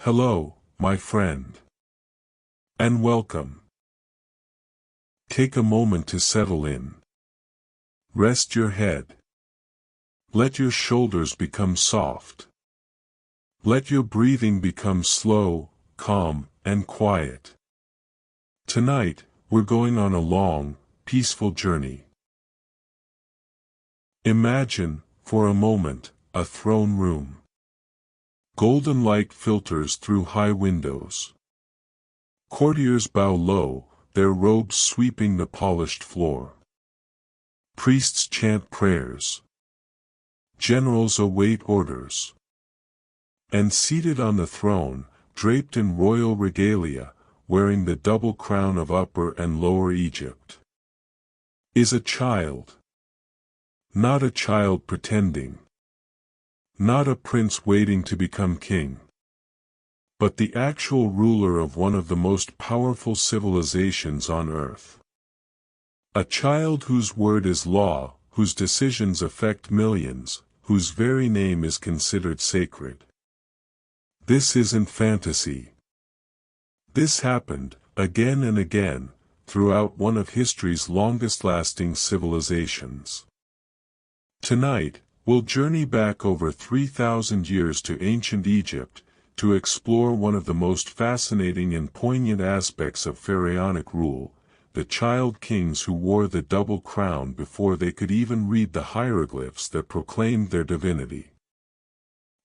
Hello, my friend. And welcome. Take a moment to settle in. Rest your head. Let your shoulders become soft. Let your breathing become slow, calm, and quiet. Tonight, we're going on a long, peaceful journey. Imagine, for a moment, a throne room. Golden light filters through high windows. Courtiers bow low, their robes sweeping the polished floor. Priests chant prayers. Generals await orders. And seated on the throne, draped in royal regalia, wearing the double crown of Upper and Lower Egypt, is a child. Not a child pretending. Not a prince waiting to become king. But the actual ruler of one of the most powerful civilizations on earth. A child whose word is law, whose decisions affect millions, whose very name is considered sacred. This isn't fantasy. This happened, again and again, throughout one of history's longest-lasting civilizations. Tonight, we'll journey back over 3,000 years to ancient Egypt, to explore one of the most fascinating and poignant aspects of pharaonic rule, the child kings who wore the double crown before they could even read the hieroglyphs that proclaimed their divinity.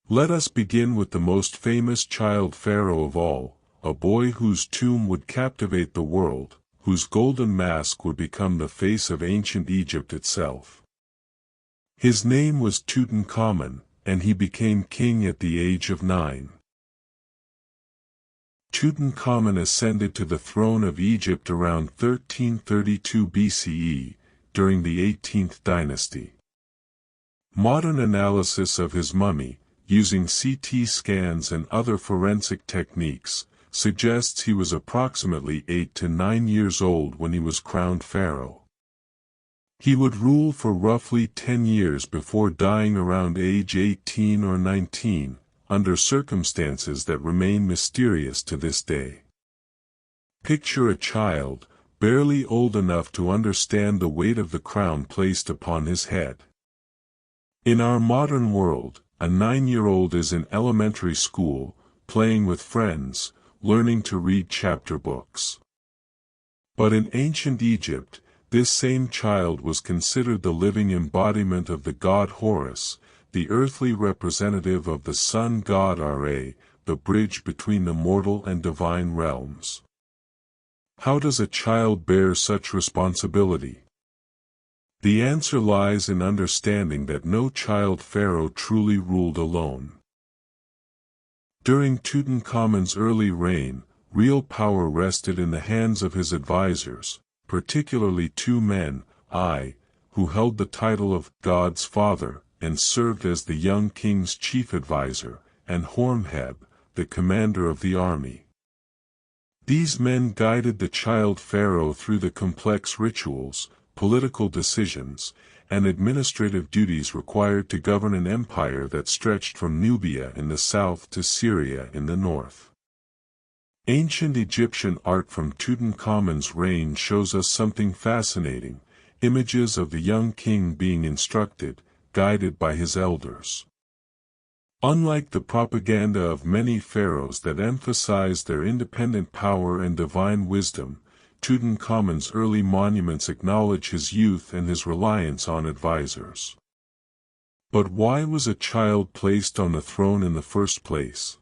Let us begin with the most famous child pharaoh of all, a boy whose tomb would captivate the world, whose golden mask would become the face of ancient Egypt itself. His name was Tutankhamun, and he became king at the age of 9. Tutankhamun ascended to the throne of Egypt around 1332 BCE, during the 18th dynasty. Modern analysis of his mummy, using CT scans and other forensic techniques, suggests he was approximately 8 to 9 years old when he was crowned pharaoh. He would rule for roughly 10 years before dying around age 18 or 19, under circumstances that remain mysterious to this day. Picture a child, barely old enough to understand the weight of the crown placed upon his head. In our modern world, a 9-year-old is in elementary school, playing with friends, learning to read chapter books. But in ancient Egypt, this same child was considered the living embodiment of the god Horus, the earthly representative of the sun god Ra, the bridge between the mortal and divine realms. How does a child bear such responsibility? The answer lies in understanding that no child pharaoh truly ruled alone. During Tutankhamun's early reign, real power rested in the hands of his advisors, particularly two men, who held the title of God's Father, and served as the young king's chief advisor, and Horemheb, the commander of the army. These men guided the child pharaoh through the complex rituals, political decisions, and administrative duties required to govern an empire that stretched from Nubia in the south to Syria in the north. Ancient Egyptian art from Tutankhamun's reign shows us something fascinating, images of the young king being instructed, guided by his elders. Unlike the propaganda of many pharaohs that emphasized their independent power and divine wisdom, Tutankhamun's early monuments acknowledge his youth and his reliance on advisors. But why was a child placed on the throne in the first place?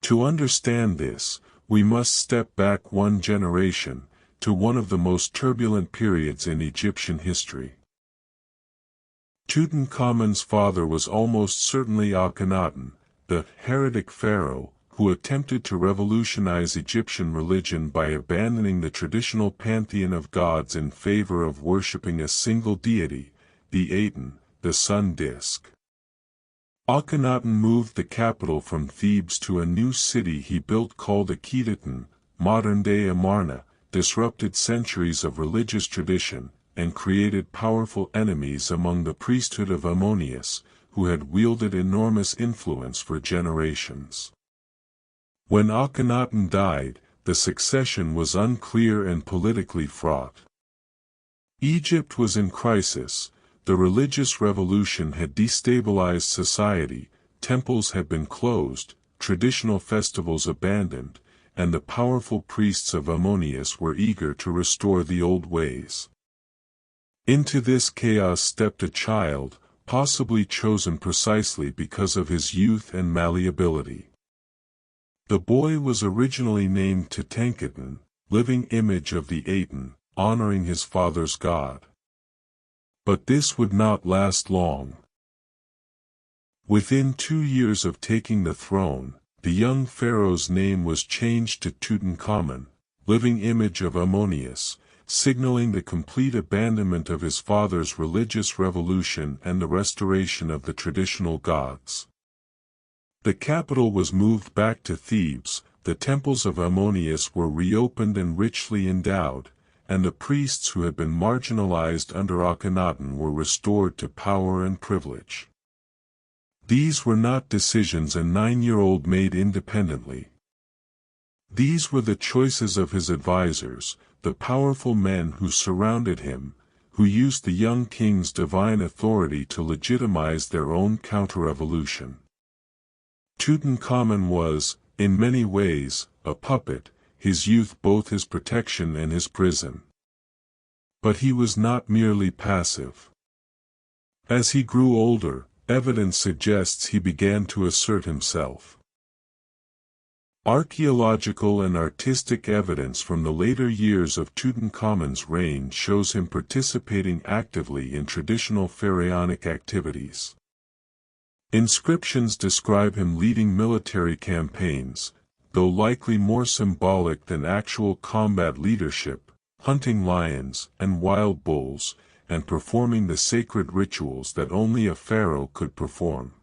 To understand this, we must step back one generation, to one of the most turbulent periods in Egyptian history. Tutankhamun's father was almost certainly Akhenaten, the heretic pharaoh, who attempted to revolutionize Egyptian religion by abandoning the traditional pantheon of gods in favor of worshipping a single deity, the Aten, the sun disk. Akhenaten moved the capital from Thebes to a new city he built called Akhetaten, modern-day Amarna, disrupted centuries of religious tradition, and created powerful enemies among the priesthood of Ammonius, who had wielded enormous influence for generations. When Akhenaten died, the succession was unclear and politically fraught. Egypt was in crisis, the religious revolution had destabilized society, temples had been closed, traditional festivals abandoned, and the powerful priests of Ammonius were eager to restore the old ways. Into this chaos stepped a child, possibly chosen precisely because of his youth and malleability. The boy was originally named Tutankhaten, living image of the Aten, honoring his father's god. But this would not last long. Within 2 years of taking the throne, the young pharaoh's name was changed to Tutankhamen, living image of Ammonius, signaling the complete abandonment of his father's religious revolution and the restoration of the traditional gods. The capital was moved back to Thebes, the temples of Ammonius were reopened and richly endowed, and the priests who had been marginalized under Akhenaten were restored to power and privilege. These were not decisions a 9-year-old made independently. These were the choices of his advisors, the powerful men who surrounded him, who used the young king's divine authority to legitimize their own counter-revolution. Tutankhamen was, in many ways, a puppet, his youth both his protection and his prison. But he was not merely passive. As he grew older, evidence suggests he began to assert himself. Archaeological and artistic evidence from the later years of Tutankhamun's reign shows him participating actively in traditional pharaonic activities. Inscriptions describe him leading military campaigns, though likely more symbolic than actual combat leadership, hunting lions and wild bulls, and performing the sacred rituals that only a pharaoh could perform.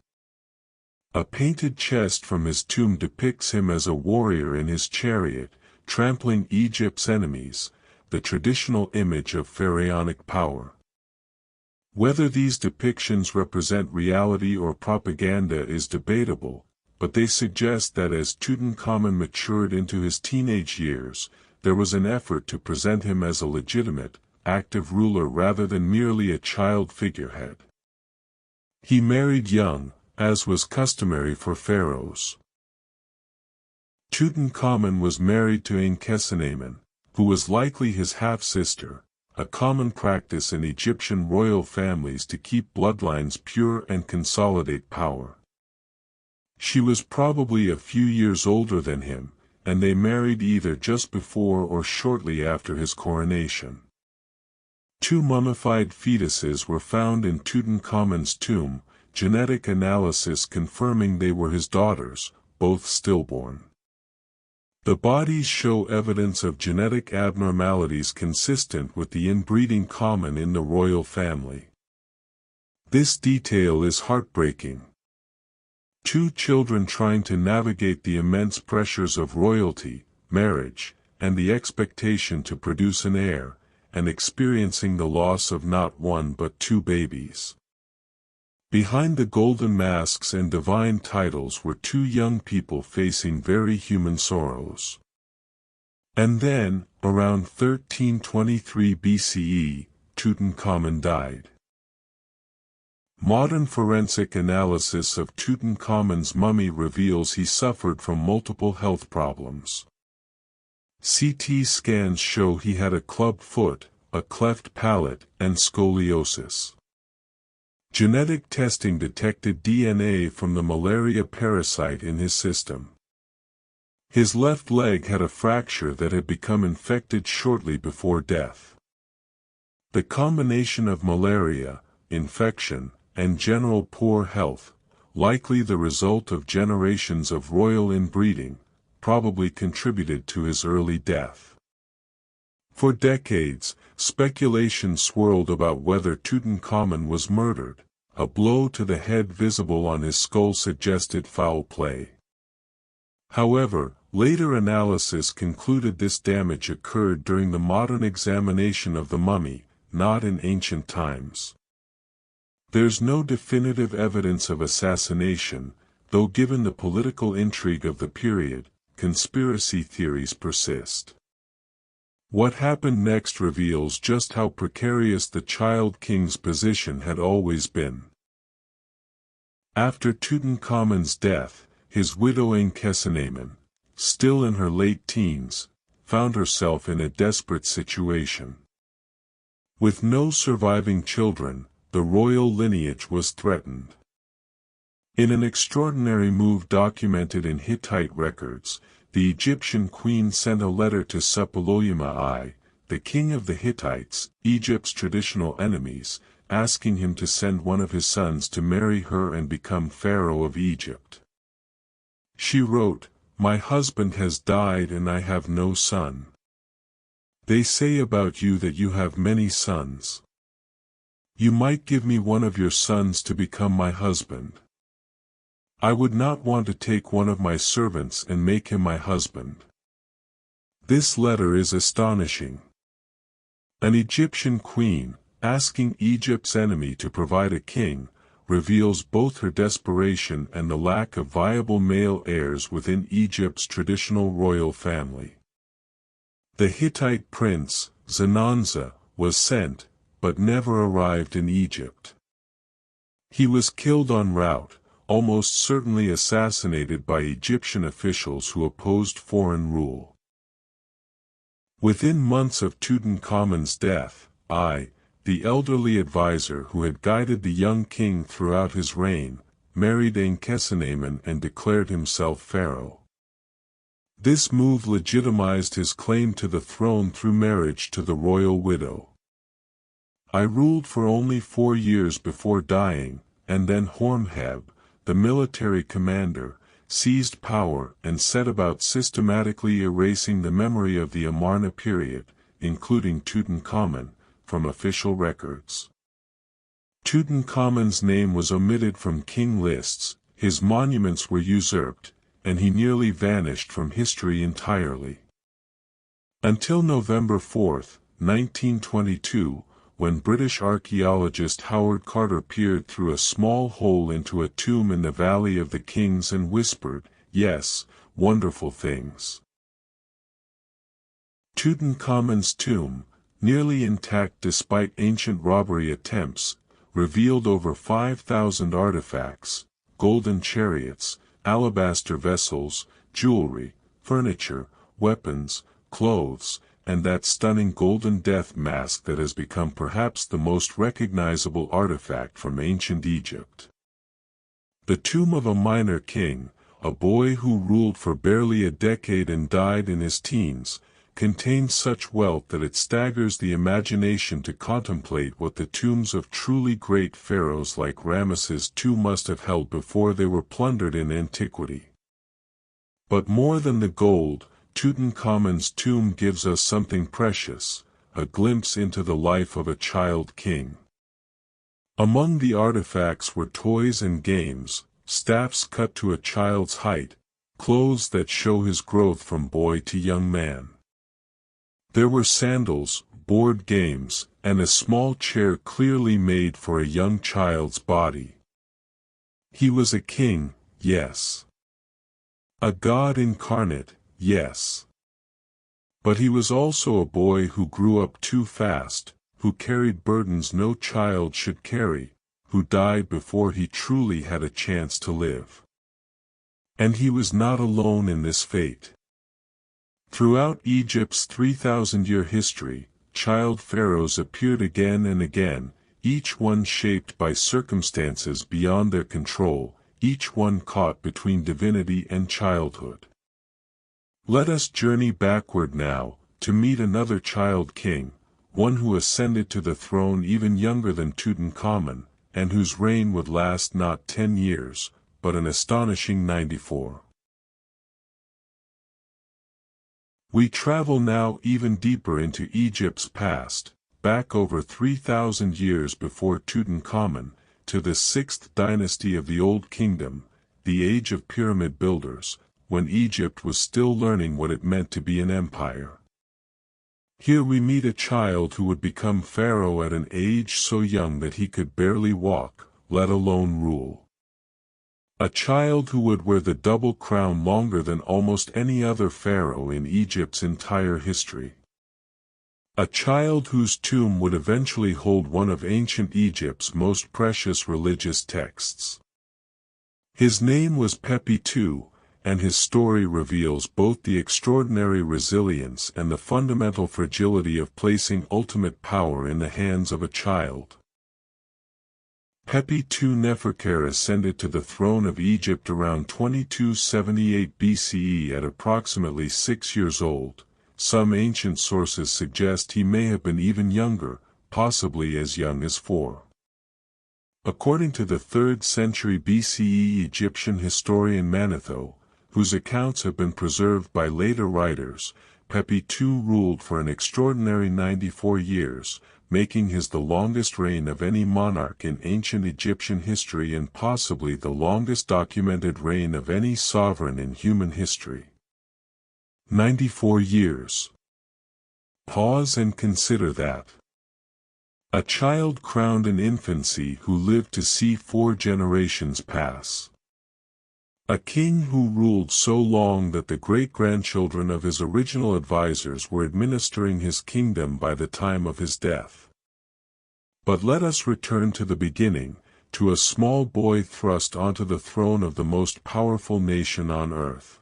A painted chest from his tomb depicts him as a warrior in his chariot, trampling Egypt's enemies, the traditional image of pharaonic power. Whether these depictions represent reality or propaganda is debatable, but they suggest that as Tutankhamun matured into his teenage years, there was an effort to present him as a legitimate, active ruler rather than merely a child figurehead. He married young, as was customary for pharaohs. Tutankhamun was married to Ankhesenamun, who was likely his half-sister, a common practice in Egyptian royal families to keep bloodlines pure and consolidate power. She was probably a few years older than him, and they married either just before or shortly after his coronation. 2 mummified fetuses were found in Tutankhamun's tomb, genetic analysis confirming they were his daughters, both stillborn. The bodies show evidence of genetic abnormalities consistent with the inbreeding common in the royal family. This detail is heartbreaking. 2 children trying to navigate the immense pressures of royalty, marriage, and the expectation to produce an heir, and experiencing the loss of not 1 but 2 babies. Behind the golden masks and divine titles were 2 young people facing very human sorrows. And then, around 1323 BCE, Tutankhamun died. Modern forensic analysis of Tutankhamun's mummy reveals he suffered from multiple health problems. CT scans show he had a club foot, a cleft palate, and scoliosis. Genetic testing detected DNA from the malaria parasite in his system. His left leg had a fracture that had become infected shortly before death. The combination of malaria, infection, and general poor health, likely the result of generations of royal inbreeding, probably contributed to his early death. For decades, speculation swirled about whether Tutankhamun was murdered. A blow to the head visible on his skull suggested foul play. However, later analysis concluded this damage occurred during the modern examination of the mummy, not in ancient times. There's no definitive evidence of assassination, though given the political intrigue of the period, conspiracy theories persist. What happened next reveals just how precarious the child king's position had always been. After Tutankhamun's death, his widow Enkhsenamen, still in her late teens, found herself in a desperate situation. With no surviving children, the royal lineage was threatened. In an extraordinary move documented in Hittite records, the Egyptian queen sent a letter to Suppiluliuma I, the king of the Hittites, Egypt's traditional enemies, asking him to send one of his sons to marry her and become pharaoh of Egypt. She wrote, "My husband has died and I have no son. They say about you that you have many sons. You might give me one of your sons to become my husband. I would not want to take one of my servants and make him my husband." This letter is astonishing. An Egyptian queen, asking Egypt's enemy to provide a king, reveals both her desperation and the lack of viable male heirs within Egypt's traditional royal family. The Hittite prince, Zenanza, was sent, but never arrived in Egypt. He was killed en route, almost certainly assassinated by Egyptian officials who opposed foreign rule. Within months of Tutankhamun's death, the elderly advisor who had guided the young king throughout his reign, married Enkhsenamen and declared himself pharaoh. This move legitimized his claim to the throne through marriage to the royal widow. "I ruled for only 4 years before dying, and then Horemheb, the military commander, seized power and set about systematically erasing the memory of the Amarna period, including Tutankhamun, from official records. Tutankhamun's name was omitted from king lists, his monuments were usurped, and he nearly vanished from history entirely. Until November 4, 1922, when British archaeologist Howard Carter peered through a small hole into a tomb in the Valley of the Kings and whispered, "Yes, wonderful things." Tutankhamun's tomb, nearly intact despite ancient robbery attempts, revealed over 5,000 artifacts, golden chariots, alabaster vessels, jewelry, furniture, weapons, clothes, and that stunning golden death mask that has become perhaps the most recognizable artifact from ancient Egypt. The tomb of a minor king, a boy who ruled for barely a decade and died in his teens, contains such wealth that it staggers the imagination to contemplate what the tombs of truly great pharaohs like Ramesses II must have held before they were plundered in antiquity. But more than the gold, Tutankhamun's tomb gives us something precious, a glimpse into the life of a child king. Among the artifacts were toys and games, staffs cut to a child's height, clothes that show his growth from boy to young man. There were sandals, board games, and a small chair clearly made for a young child's body. He was a king, yes. A god incarnate, yes. But he was also a boy who grew up too fast, who carried burdens no child should carry, who died before he truly had a chance to live. And he was not alone in this fate. Throughout Egypt's 3,000-year history, child pharaohs appeared again and again, each one shaped by circumstances beyond their control, each one caught between divinity and childhood. Let us journey backward now, to meet another child king, one who ascended to the throne even younger than Tutankhamun, and whose reign would last not 10 years, but an astonishing 94. We travel now even deeper into Egypt's past, back over 3,000 years before Tutankhamun, to the 6th dynasty of the Old Kingdom, the age of pyramid builders, when Egypt was still learning what it meant to be an empire. Here we meet a child who would become pharaoh at an age so young that he could barely walk, let alone rule. A child who would wear the double crown longer than almost any other pharaoh in Egypt's entire history. A child whose tomb would eventually hold one of ancient Egypt's most precious religious texts. His name was Pepi II, and his story reveals both the extraordinary resilience and the fundamental fragility of placing ultimate power in the hands of a child. Pepi II Neferkare ascended to the throne of Egypt around 2278 BCE at approximately 6 years old. Some ancient sources suggest he may have been even younger, possibly as young as 4. According to the 3rd century BCE Egyptian historian Manetho, whose accounts have been preserved by later writers, Pepi II ruled for an extraordinary 94 years, making his the longest reign of any monarch in ancient Egyptian history and possibly the longest documented reign of any sovereign in human history. 94 years. Pause and consider that. A child crowned in infancy who lived to see 4 generations pass. A king who ruled so long that the great-grandchildren of his original advisors were administering his kingdom by the time of his death. But let us return to the beginning, to a small boy thrust onto the throne of the most powerful nation on earth.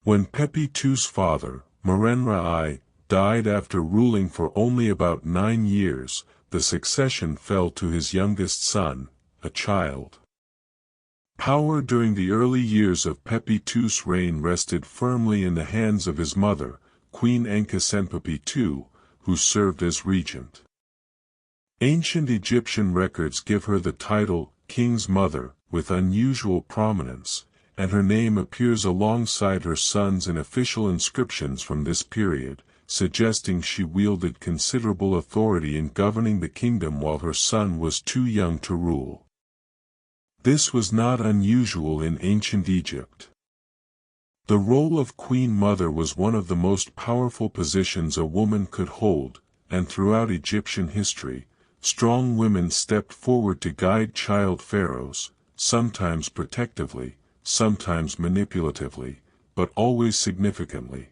When Pepi II's father, Merenra I, died after ruling for only about 9 years, the succession fell to his youngest son, a child. Power during the early years of Pepi II's reign rested firmly in the hands of his mother, Queen Enkhsenpepi II, who served as regent. Ancient Egyptian records give her the title, King's Mother, with unusual prominence, and her name appears alongside her son's in official inscriptions from this period, suggesting she wielded considerable authority in governing the kingdom while her son was too young to rule. This was not unusual in ancient Egypt. The role of Queen Mother was one of the most powerful positions a woman could hold, and throughout Egyptian history, strong women stepped forward to guide child pharaohs, sometimes protectively, sometimes manipulatively, but always significantly.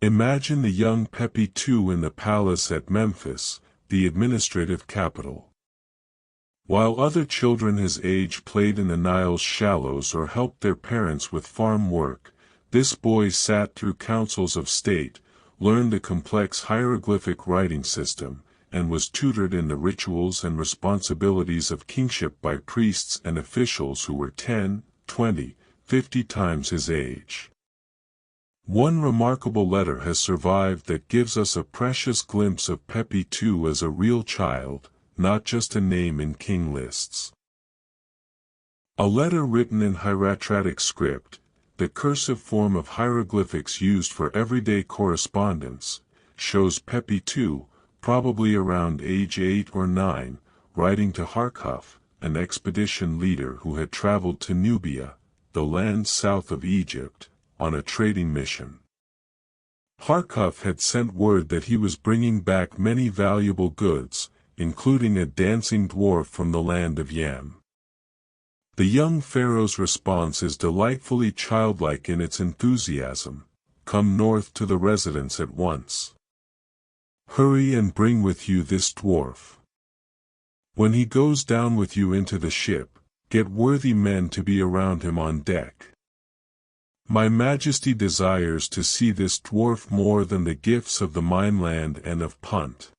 Imagine the young Pepi II in the palace at Memphis, the administrative capital. While other children his age played in the Nile's shallows or helped their parents with farm work, this boy sat through councils of state, learned the complex hieroglyphic writing system, and was tutored in the rituals and responsibilities of kingship by priests and officials who were 10, 20, 50 times his age. One remarkable letter has survived that gives us a precious glimpse of Pepi II as a real child, not just a name in king lists. A letter written in hieratic script, the cursive form of hieroglyphics used for everyday correspondence, shows Pepi II, probably around age 8 or 9, writing to Harkhuf, an expedition leader who had traveled to Nubia, the land south of Egypt, on a trading mission. Harkhuf had sent word that he was bringing back many valuable goods, including a dancing dwarf from the land of Yam. The young pharaoh's response is delightfully childlike in its enthusiasm: "Come north to the residence at once. Hurry and bring with you this dwarf. When he goes down with you into the ship, get worthy men to be around him on deck. My Majesty desires to see this dwarf more than the gifts of the mainland and of Punt."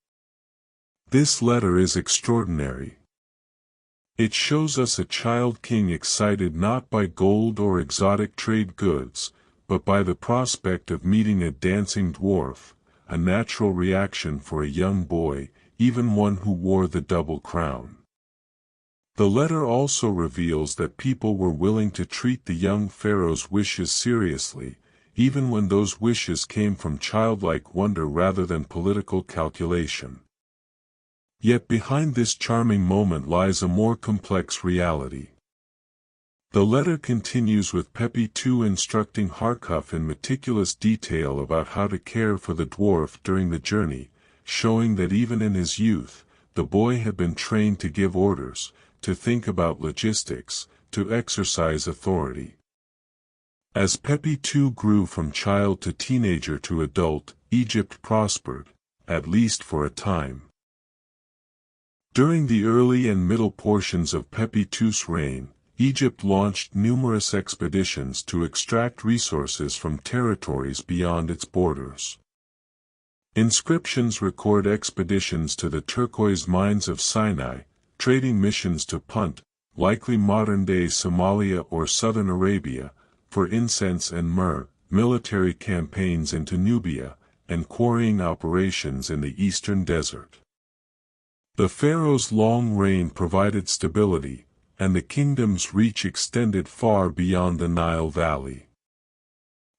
This letter is extraordinary. It shows us a child king excited not by gold or exotic trade goods, but by the prospect of meeting a dancing dwarf, a natural reaction for a young boy, even one who wore the double crown. The letter also reveals that people were willing to treat the young pharaoh's wishes seriously, even when those wishes came from childlike wonder rather than political calculation. Yet behind this charming moment lies a more complex reality. The letter continues with Pepi II instructing Harkhuf in meticulous detail about how to care for the dwarf during the journey, showing that even in his youth, the boy had been trained to give orders, to think about logistics, to exercise authority. As Pepi II grew from child to teenager to adult, Egypt prospered, at least for a time. During the early and middle portions of Pepi II's reign, Egypt launched numerous expeditions to extract resources from territories beyond its borders. Inscriptions record expeditions to the turquoise mines of Sinai, trading missions to Punt, likely modern-day Somalia or southern Arabia, for incense and myrrh, military campaigns into Nubia, and quarrying operations in the eastern desert. The pharaoh's long reign provided stability, and the kingdom's reach extended far beyond the Nile Valley.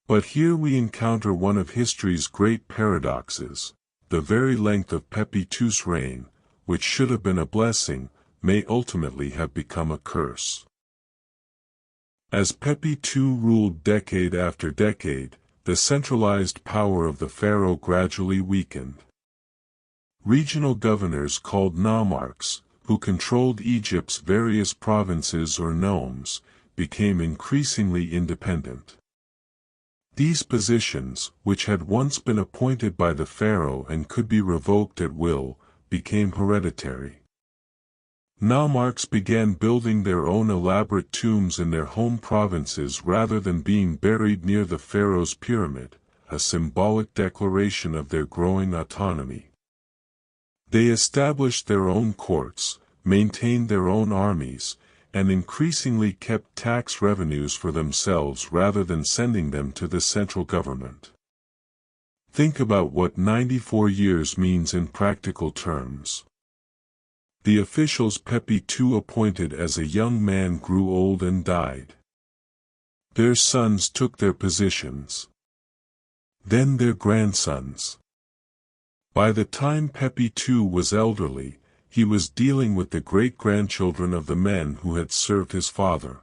But here we encounter one of history's great paradoxes: the very length of Pepi II's reign, which should have been a blessing, may ultimately have become a curse. As Pepi II ruled decade after decade, the centralized power of the pharaoh gradually weakened. Regional governors called nomarchs, who controlled Egypt's various provinces or nomes, became increasingly independent. These positions, which had once been appointed by the pharaoh and could be revoked at will, became hereditary. Nomarchs began building their own elaborate tombs in their home provinces rather than being buried near the pharaoh's pyramid, a symbolic declaration of their growing autonomy. They established their own courts, maintained their own armies, and increasingly kept tax revenues for themselves rather than sending them to the central government. Think about what 94 years means in practical terms. The officials Pepi II appointed as a young man grew old and died. Their sons took their positions. Then their grandsons. By the time Pepi II was elderly, he was dealing with the great-grandchildren of the men who had served his father.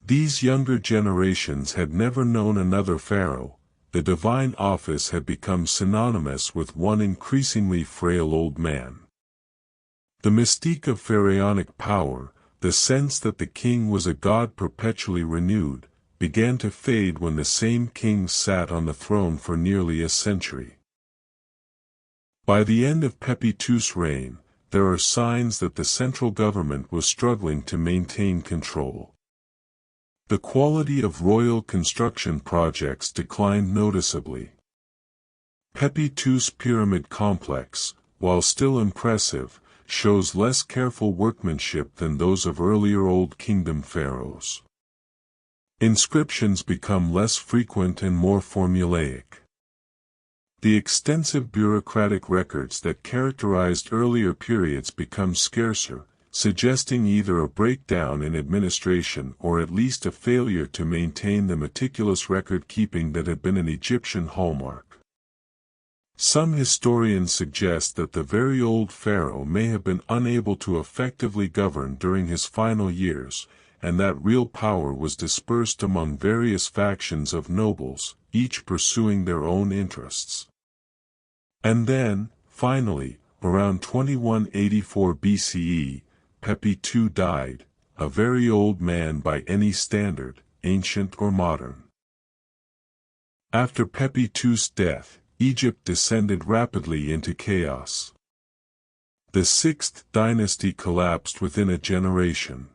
These younger generations had never known another pharaoh. The divine office had become synonymous with one increasingly frail old man. The mystique of pharaonic power, the sense that the king was a god perpetually renewed, began to fade when the same king sat on the throne for nearly a century. By the end of Pepi II's reign, there are signs that the central government was struggling to maintain control. The quality of royal construction projects declined noticeably. Pepi II's pyramid complex, while still impressive, shows less careful workmanship than those of earlier Old Kingdom pharaohs. Inscriptions become less frequent and more formulaic. The extensive bureaucratic records that characterized earlier periods become scarcer, suggesting either a breakdown in administration or at least a failure to maintain the meticulous record-keeping that had been an Egyptian hallmark. Some historians suggest that the very old pharaoh may have been unable to effectively govern during his final years, and that real power was dispersed among various factions of nobles, each pursuing their own interests. And then, finally, around 2184 BCE, Pepi II died, a very old man by any standard, ancient or modern. After Pepi II's death, Egypt descended rapidly into chaos. The sixth dynasty collapsed within a generation.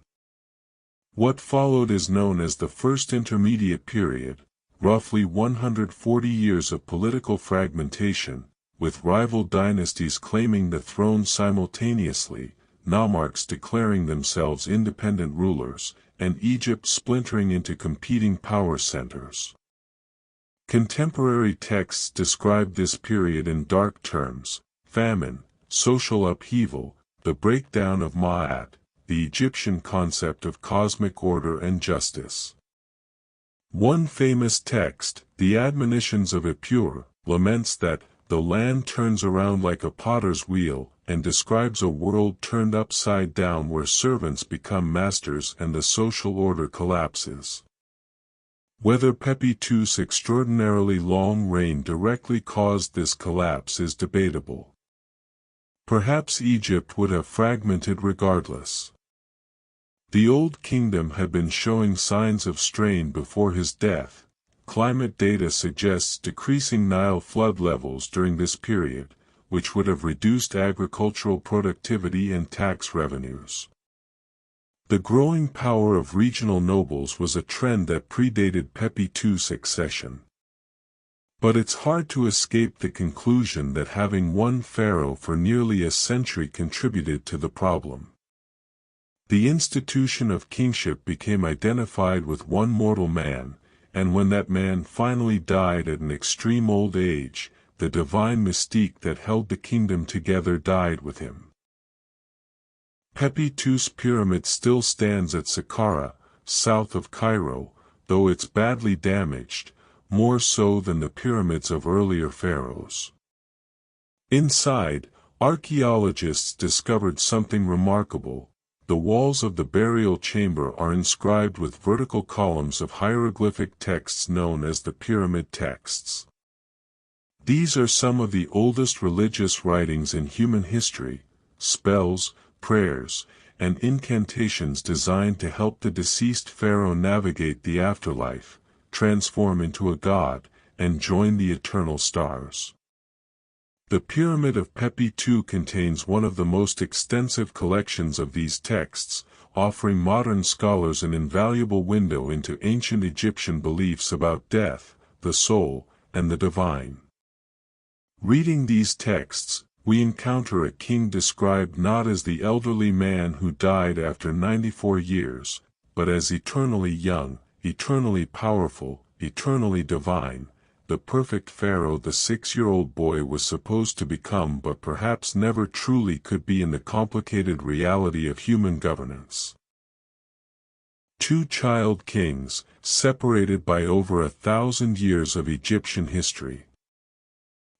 What followed is known as the First Intermediate Period, roughly 140 years of political fragmentation, with rival dynasties claiming the throne simultaneously, nomarchs declaring themselves independent rulers, and Egypt splintering into competing power centers. Contemporary texts describe this period in dark terms: famine, social upheaval, the breakdown of Ma'at, the Egyptian concept of cosmic order and justice. One famous text, the Admonitions of Epure, laments that the land turns around like a potter's wheel, and describes a world turned upside down where servants become masters and the social order collapses. Whether Pepi II's extraordinarily long reign directly caused this collapse is debatable. perhaps Egypt would have fragmented regardless. The Old Kingdom had been showing signs of strain before his death. Climate data suggests decreasing Nile flood levels during this period, which would have reduced agricultural productivity and tax revenues. The growing power of regional nobles was a trend that predated Pepi II's succession. But it's hard to escape the conclusion that having one pharaoh for nearly a century contributed to the problem. The institution of kingship became identified with one mortal man, and when that man finally died at an extreme old age, the divine mystique that held the kingdom together died with him. Pepi II's pyramid still stands at Saqqara, south of Cairo, though it's badly damaged, more so than the pyramids of earlier pharaohs. Inside, archaeologists discovered something remarkable. The walls of the burial chamber are inscribed with vertical columns of hieroglyphic texts known as the pyramid texts. These are some of the oldest religious writings in human history, spells, prayers, and incantations designed to help the deceased pharaoh navigate the afterlife, transform into a god, and join the eternal stars. The Pyramid of Pepi II contains one of the most extensive collections of these texts, offering modern scholars an invaluable window into ancient Egyptian beliefs about death, the soul, and the divine. Reading these texts, we encounter a king described not as the elderly man who died after 94 years, but as eternally young, eternally powerful, eternally divine, the perfect pharaoh the 6-year-old boy was supposed to become but perhaps never truly could be in the complicated reality of human governance. Two child kings, separated by over 1,000 years of Egyptian history.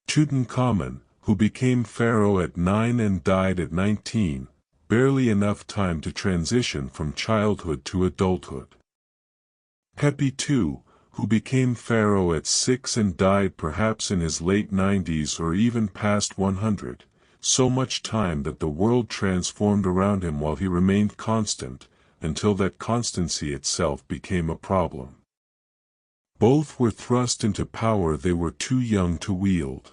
Tutankhamun, who became pharaoh at 9 and died at 19, barely enough time to transition from childhood to adulthood. Pepi II, who became pharaoh at 6 and died perhaps in his late 90s or even past 100, so much time that the world transformed around him while he remained constant, until that constancy itself became a problem. Both were thrust into power they were too young to wield.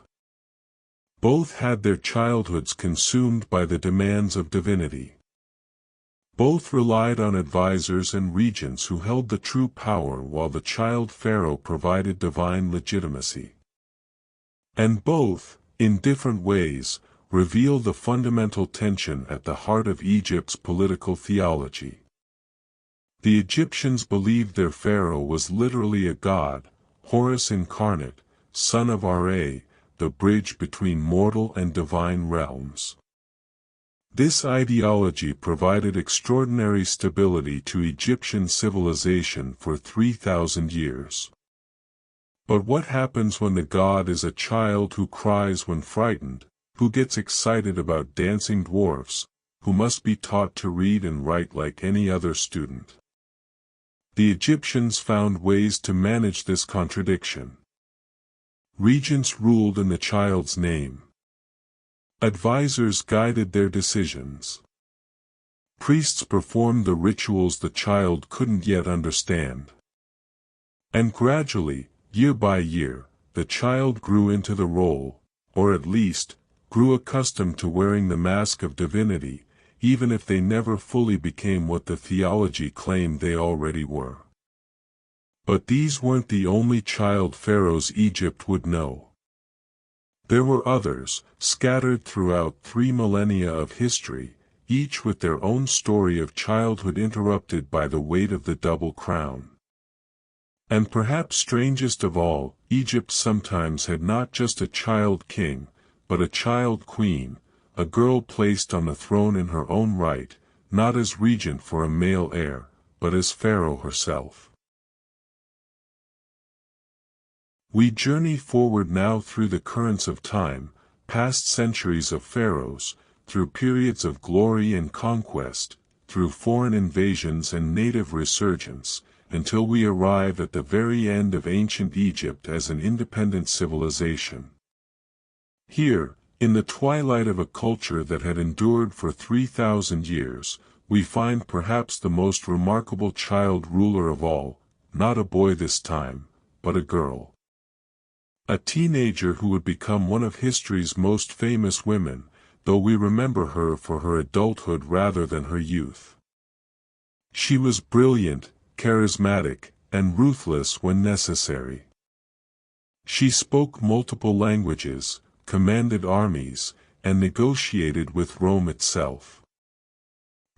Both had their childhoods consumed by the demands of divinity. Both relied on advisors and regents who held the true power while the child pharaoh provided divine legitimacy. And both, in different ways, reveal the fundamental tension at the heart of Egypt's political theology. The Egyptians believed their pharaoh was literally a god, Horus incarnate, son of Ra, the bridge between mortal and divine realms. This ideology provided extraordinary stability to Egyptian civilization for 3,000 years. But what happens when the god is a child who cries when frightened, who gets excited about dancing dwarfs, who must be taught to read and write like any other student? The Egyptians found ways to manage this contradiction. Regents ruled in the child's name. Advisors guided their decisions. Priests performed the rituals the child couldn't yet understand. And gradually, year by year, the child grew into the role, or at least, grew accustomed to wearing the mask of divinity, even if they never fully became what the theology claimed they already were. But these weren't the only child pharaohs Egypt would know. There were others, scattered throughout 3 millennia of history, each with their own story of childhood interrupted by the weight of the double crown. And perhaps strangest of all, Egypt sometimes had not just a child king, but a child queen, a girl placed on the throne in her own right, not as regent for a male heir, but as pharaoh herself. We journey forward now through the currents of time, past centuries of pharaohs, through periods of glory and conquest, through foreign invasions and native resurgence, until we arrive at the very end of ancient Egypt as an independent civilization. Here, In the twilight of a culture that had endured for 3,000 years, we find perhaps the most remarkable child ruler of all, not a boy this time, but a girl. A teenager who would become one of history's most famous women, though we remember her for her adulthood rather than her youth. She was brilliant, charismatic, and ruthless when necessary. She spoke multiple languages, commanded armies, and negotiated with Rome itself.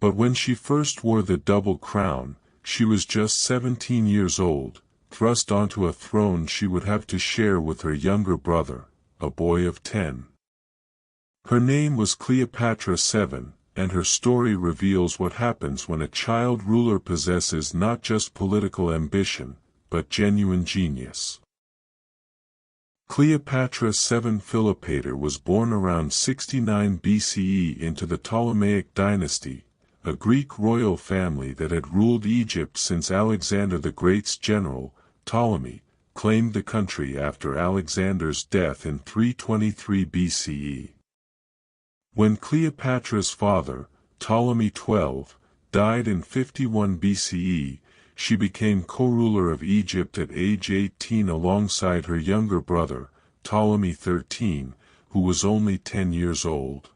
But when she first wore the double crown, she was just 17 years old, thrust onto a throne she would have to share with her younger brother, a boy of 10. Her name was Cleopatra VII, and her story reveals what happens when a child ruler possesses not just political ambition, but genuine genius. Cleopatra VII Philopator was born around 69 BCE into the Ptolemaic dynasty, a Greek royal family that had ruled Egypt since Alexander the Great's general, Ptolemy, claimed the country after Alexander's death in 323 BCE. When Cleopatra's father, Ptolemy XII, died in 51 BCE, she became co-ruler of Egypt at age 18 alongside her younger brother, Ptolemy XIII, who was only 10 years old.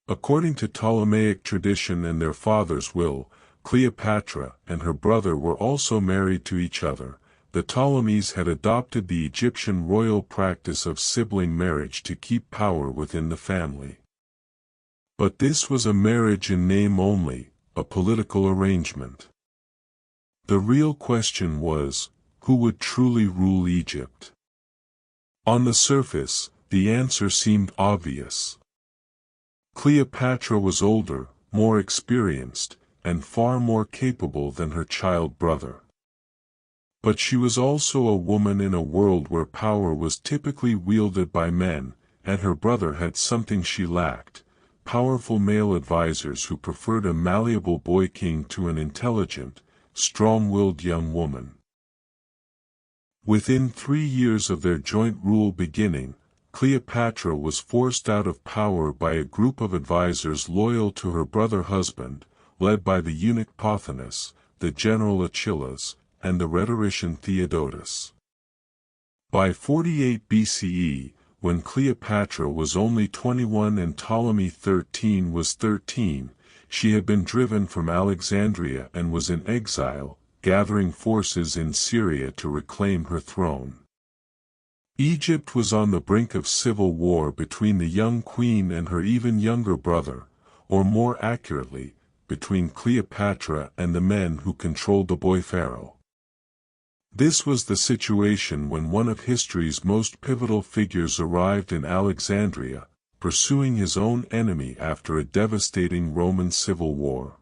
According to Ptolemaic tradition and their father's will, Cleopatra and her brother were also married to each other. The Ptolemies had adopted the Egyptian royal practice of sibling marriage to keep power within the family. But this was a marriage in name only, a political arrangement. The real question was, who would truly rule Egypt? On the surface, the answer seemed obvious. Cleopatra was older, more experienced, and far more capable than her child brother. But she was also a woman in a world where power was typically wielded by men, and her brother had something she lacked: powerful male advisors who preferred a malleable boy king to an intelligent, strong-willed young woman. Within 3 years of their joint rule beginning, Cleopatra was forced out of power by a group of advisors loyal to her brother-husband, led by the eunuch Pothinus, the general Achillas, and the rhetorician Theodotus. By 48 BCE, when Cleopatra was only 21 and Ptolemy XIII was 13, she had been driven from Alexandria and was in exile, gathering forces in Syria to reclaim her throne. Egypt was on the brink of civil war between the young queen and her even younger brother, or more accurately, between Cleopatra and the men who controlled the boy pharaoh. This was the situation when one of history's most pivotal figures arrived in Alexandria, pursuing his own enemy after a devastating Roman civil war.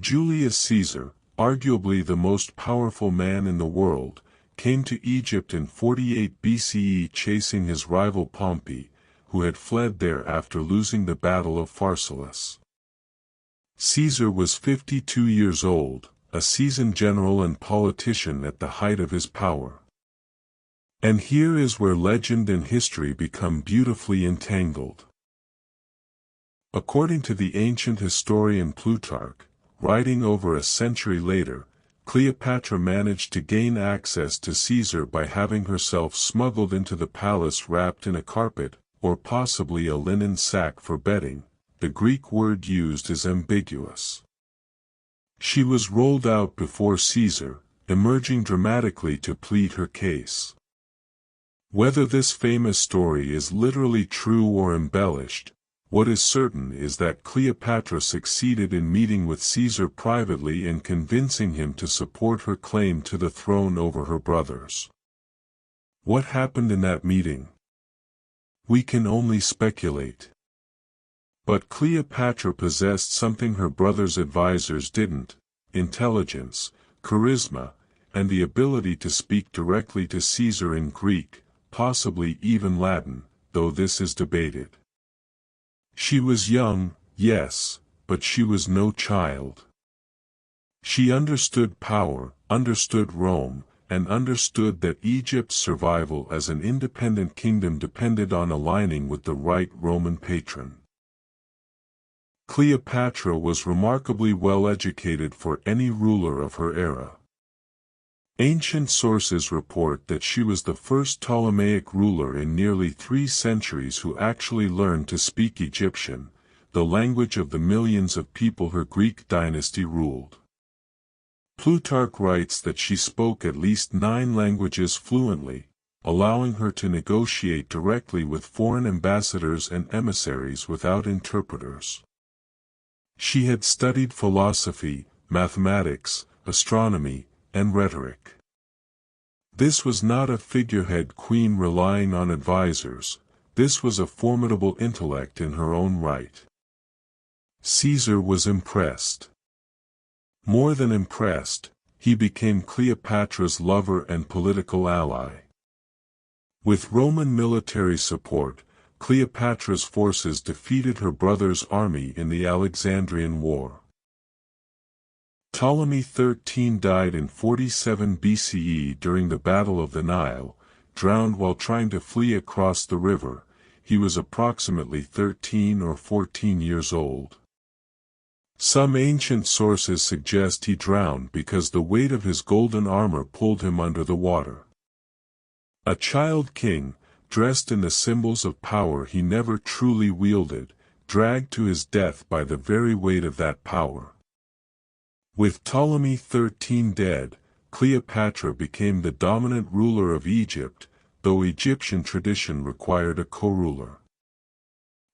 Julius Caesar, arguably the most powerful man in the world, came to Egypt in 48 BCE chasing his rival Pompey, who had fled there after losing the Battle of Pharsalus. Caesar was 52 years old, a seasoned general and politician at the height of his power. And here is where legend and history become beautifully entangled. According to the ancient historian Plutarch, writing over a century later, Cleopatra managed to gain access to Caesar by having herself smuggled into the palace wrapped in a carpet, or possibly a linen sack for bedding. The Greek word used is ambiguous. She was rolled out before Caesar, emerging dramatically to plead her case. Whether this famous story is literally true or embellished, what is certain is that Cleopatra succeeded in meeting with Caesar privately and convincing him to support her claim to the throne over her brothers. What happened in that meeting? We can only speculate. But Cleopatra possessed something her brother's advisors didn't: intelligence, charisma, and the ability to speak directly to Caesar in Greek, possibly even Latin, though this is debated. She was young, yes, but she was no child. She understood power, understood Rome, and understood that Egypt's survival as an independent kingdom depended on aligning with the right Roman patron. Cleopatra was remarkably well educated for any ruler of her era. Ancient sources report that she was the first Ptolemaic ruler in nearly 3 centuries who actually learned to speak Egyptian, the language of the millions of people her Greek dynasty ruled. Plutarch writes that she spoke at least 9 languages fluently, allowing her to negotiate directly with foreign ambassadors and emissaries without interpreters. She had studied philosophy, mathematics, astronomy, and rhetoric. This was not a figurehead queen relying on advisors, this was a formidable intellect in her own right. Caesar was impressed. More than impressed, he became Cleopatra's lover and political ally. With Roman military support, Cleopatra's forces defeated her brother's army in the Alexandrian War. Ptolemy XIII died in 47 BCE during the Battle of the Nile, drowned while trying to flee across the river. He was approximately 13 or 14 years old. Some ancient sources suggest he drowned because the weight of his golden armor pulled him under the water. A child king, dressed in the symbols of power he never truly wielded, dragged to his death by the very weight of that power. With Ptolemy XIII dead, Cleopatra became the dominant ruler of Egypt, though Egyptian tradition required a co-ruler.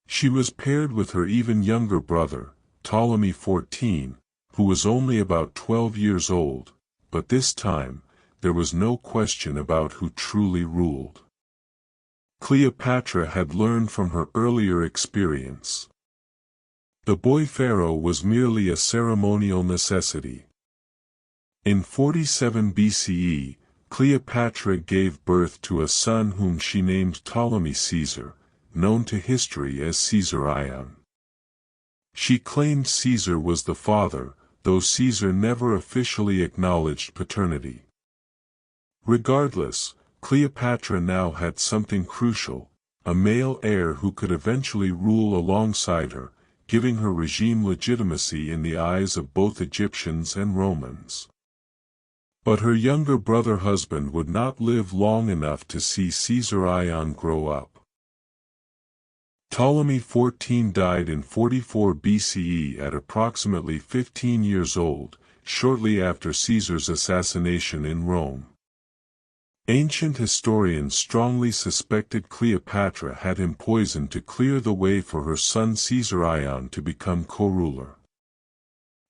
She was paired with her even younger brother, Ptolemy XIV, who was only about 12 years old, but this time, there was no question about who truly ruled. Cleopatra had learned from her earlier experience. The boy pharaoh was merely a ceremonial necessity. In 47 BCE, Cleopatra gave birth to a son whom she named Ptolemy Caesar, known to history as Caesar Ion. She claimed Caesar was the father, though Caesar never officially acknowledged paternity. Regardless, Cleopatra now had something crucial, a male heir who could eventually rule alongside her, giving her regime legitimacy in the eyes of both Egyptians and Romans. But her younger brother husband would not live long enough to see Caesar Ion grow up. Ptolemy XIV died in 44 BCE at approximately 15 years old, shortly after Caesar's assassination in Rome. Ancient historians strongly suspected Cleopatra had him poisoned to clear the way for her son Caesar Ion to become co-ruler.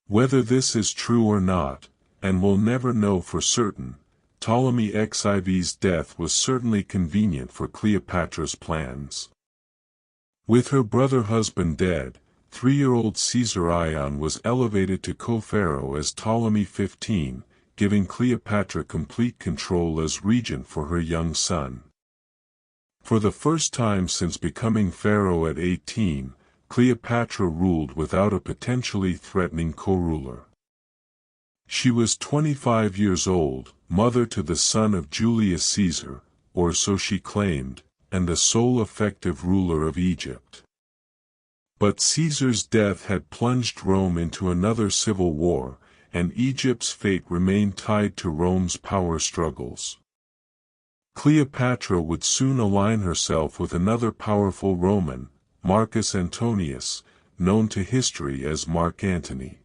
Whether this is true or not, and we'll never know for certain, Ptolemy XIV's death was certainly convenient for Cleopatra's plans. With her brother husband dead, 3-year-old Caesar Ion was elevated to co-pharaoh as Ptolemy XV, giving Cleopatra complete control as regent for her young son. For the first time since becoming pharaoh at 18, Cleopatra ruled without a potentially threatening co-ruler. She was 25 years old, mother to the son of Julius Caesar, or so she claimed, and the sole effective ruler of Egypt. But Caesar's death had plunged Rome into another civil war, and Egypt's fate remained tied to Rome's power struggles. Cleopatra would soon align herself with another powerful Roman, Marcus Antonius, known to history as Mark Antony.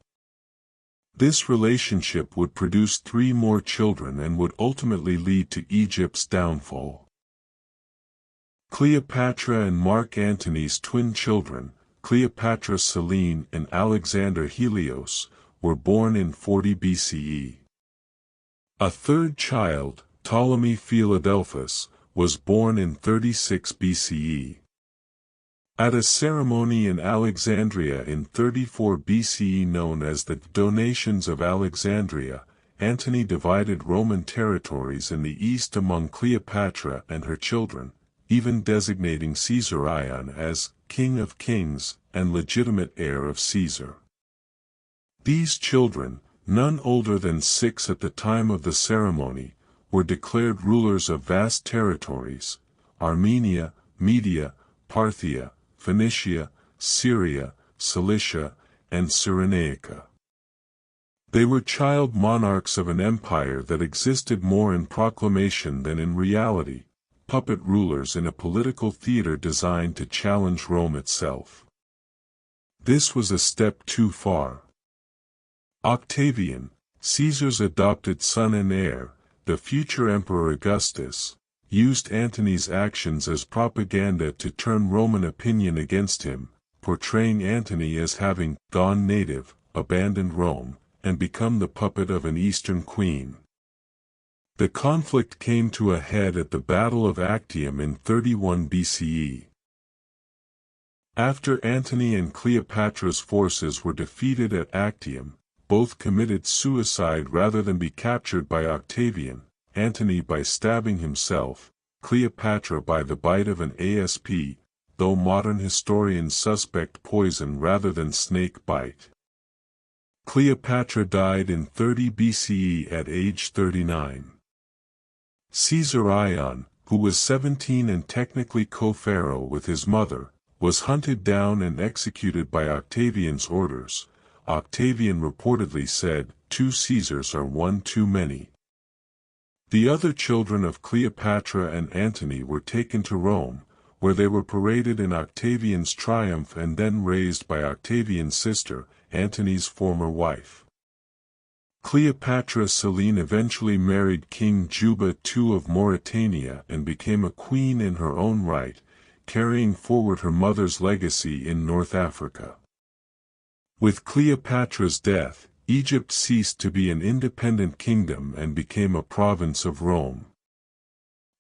This relationship would produce 3 more children and would ultimately lead to Egypt's downfall. Cleopatra and Mark Antony's twin children, Cleopatra Selene and Alexander Helios, were born in 40 BCE. A third child, Ptolemy Philadelphus, was born in 36 BCE. At a ceremony in Alexandria in 34 BCE known as the Donations of Alexandria, Antony divided Roman territories in the east among Cleopatra and her children, even designating Caesar Ion as King of Kings and legitimate heir of Caesar. These children, none older than 6 at the time of the ceremony, were declared rulers of vast territories: Armenia, Media, Parthia, Phoenicia, Syria, Cilicia, and Cyrenaica. They were child monarchs of an empire that existed more in proclamation than in reality, puppet rulers in a political theater designed to challenge Rome itself. This was a step too far. Octavian, Caesar's adopted son and heir, the future Emperor Augustus, used Antony's actions as propaganda to turn Roman opinion against him, portraying Antony as having gone native, abandoned Rome, and become the puppet of an Eastern queen. The conflict came to a head at the Battle of Actium in 31 BCE. After Antony and Cleopatra's forces were defeated at Actium, both committed suicide rather than be captured by Octavian, Antony by stabbing himself, Cleopatra by the bite of an asp, though modern historians suspect poison rather than snake bite. Cleopatra died in 30 BCE at age 39. Caesar Ion, who was 17 and technically co-pharaoh with his mother, was hunted down and executed by Octavian's orders. Octavian reportedly said, "Two Caesars are one too many." The other children of Cleopatra and Antony were taken to Rome, where they were paraded in Octavian's triumph and then raised by Octavian's sister, Antony's former wife. Cleopatra Selene eventually married King Juba II of Mauritania and became a queen in her own right, carrying forward her mother's legacy in North Africa. With Cleopatra's death, Egypt ceased to be an independent kingdom and became a province of Rome.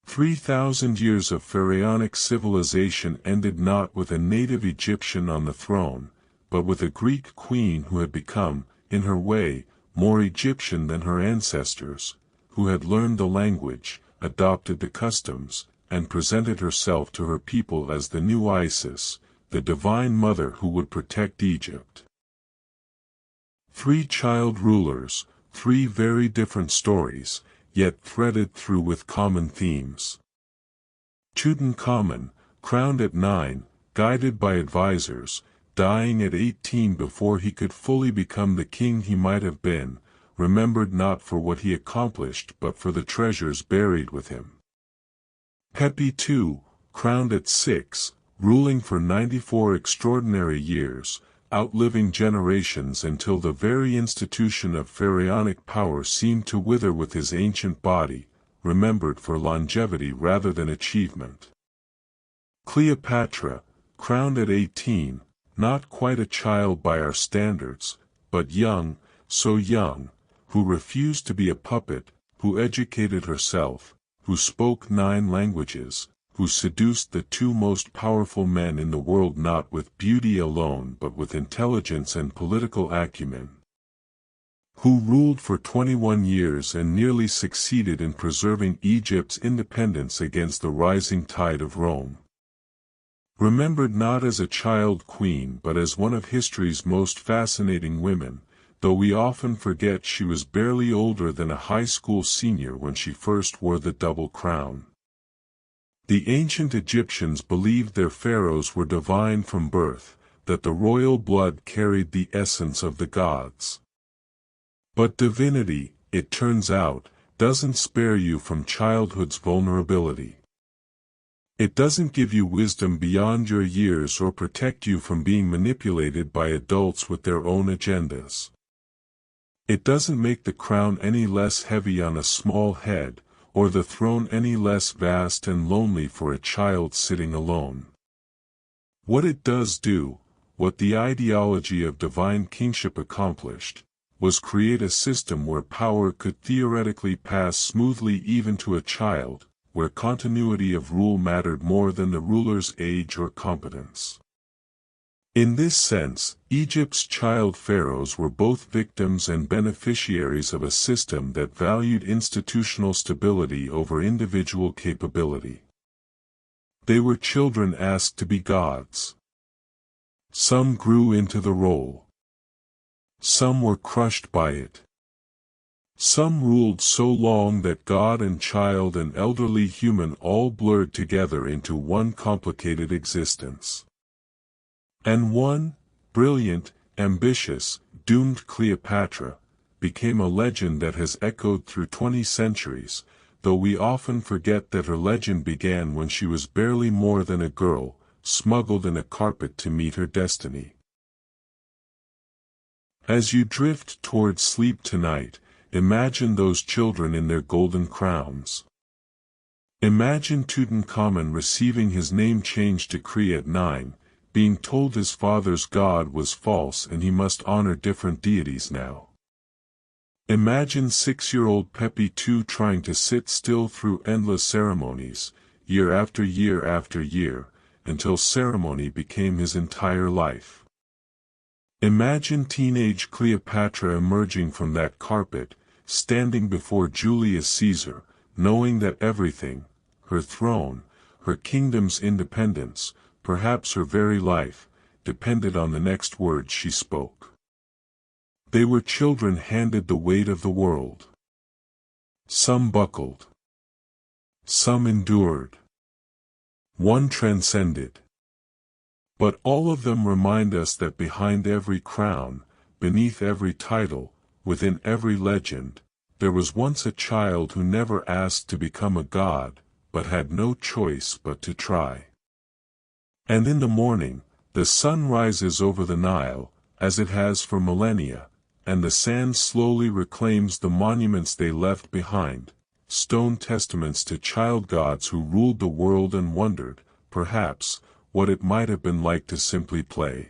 3,000 years of pharaonic civilization ended not with a native Egyptian on the throne, but with a Greek queen who had become, in her way, more Egyptian than her ancestors, who had learned the language, adopted the customs, and presented herself to her people as the new Isis, the divine mother who would protect Egypt. 3 child rulers, 3 very different stories, yet threaded through with common themes. Tutankhamun, crowned at 9, guided by advisors, dying at 18 before he could fully become the king he might have been, remembered not for what he accomplished but for the treasures buried with him. Pepi II, crowned at 6, ruling for 94 extraordinary years, outliving generations until the very institution of pharaonic power seemed to wither with his ancient body, remembered for longevity rather than achievement. Cleopatra, crowned at 18, not quite a child by our standards, but young, so young, who refused to be a puppet, who educated herself, who spoke 9 languages, who seduced the 2 most powerful men in the world not with beauty alone but with intelligence and political acumen, who ruled for 21 years and nearly succeeded in preserving Egypt's independence against the rising tide of Rome. Remembered not as a child queen but as one of history's most fascinating women, though we often forget she was barely older than a high school senior when she first wore the double crown. The ancient Egyptians believed their pharaohs were divine from birth, that the royal blood carried the essence of the gods. But divinity, it turns out, doesn't spare you from childhood's vulnerability. It doesn't give you wisdom beyond your years or protect you from being manipulated by adults with their own agendas. It doesn't make the crown any less heavy on a small head, or the throne any less vast and lonely for a child sitting alone. What it does do, what the ideology of divine kingship accomplished, was create a system where power could theoretically pass smoothly even to a child, where continuity of rule mattered more than the ruler's age or competence. In this sense, Egypt's child pharaohs were both victims and beneficiaries of a system that valued institutional stability over individual capability. They were children asked to be gods. Some grew into the role. Some were crushed by it. Some ruled so long that God and child and elderly human all blurred together into one complicated existence. And one, brilliant, ambitious, doomed Cleopatra, became a legend that has echoed through 20 centuries, though we often forget that her legend began when she was barely more than a girl, smuggled in a carpet to meet her destiny. As you drift toward sleep tonight, imagine those children in their golden crowns. Imagine Tutankhamun receiving his name change decree at 9, being told his father's God was false and he must honor different deities now. Imagine 6-year-old Pepe II trying to sit still through endless ceremonies, year after year after year, until ceremony became his entire life. Imagine teenage Cleopatra emerging from that carpet, standing before Julius Caesar, knowing that everything, her throne, her kingdom's independence, perhaps her very life, depended on the next word she spoke. They were children handed the weight of the world. Some buckled. Some endured. One transcended. But all of them remind us that behind every crown, beneath every title, within every legend, there was once a child who never asked to become a god, but had no choice but to try. And in the morning, the sun rises over the Nile, as it has for millennia, and the sand slowly reclaims the monuments they left behind, stone testaments to child gods who ruled the world and wondered, perhaps, what it might have been like to simply play.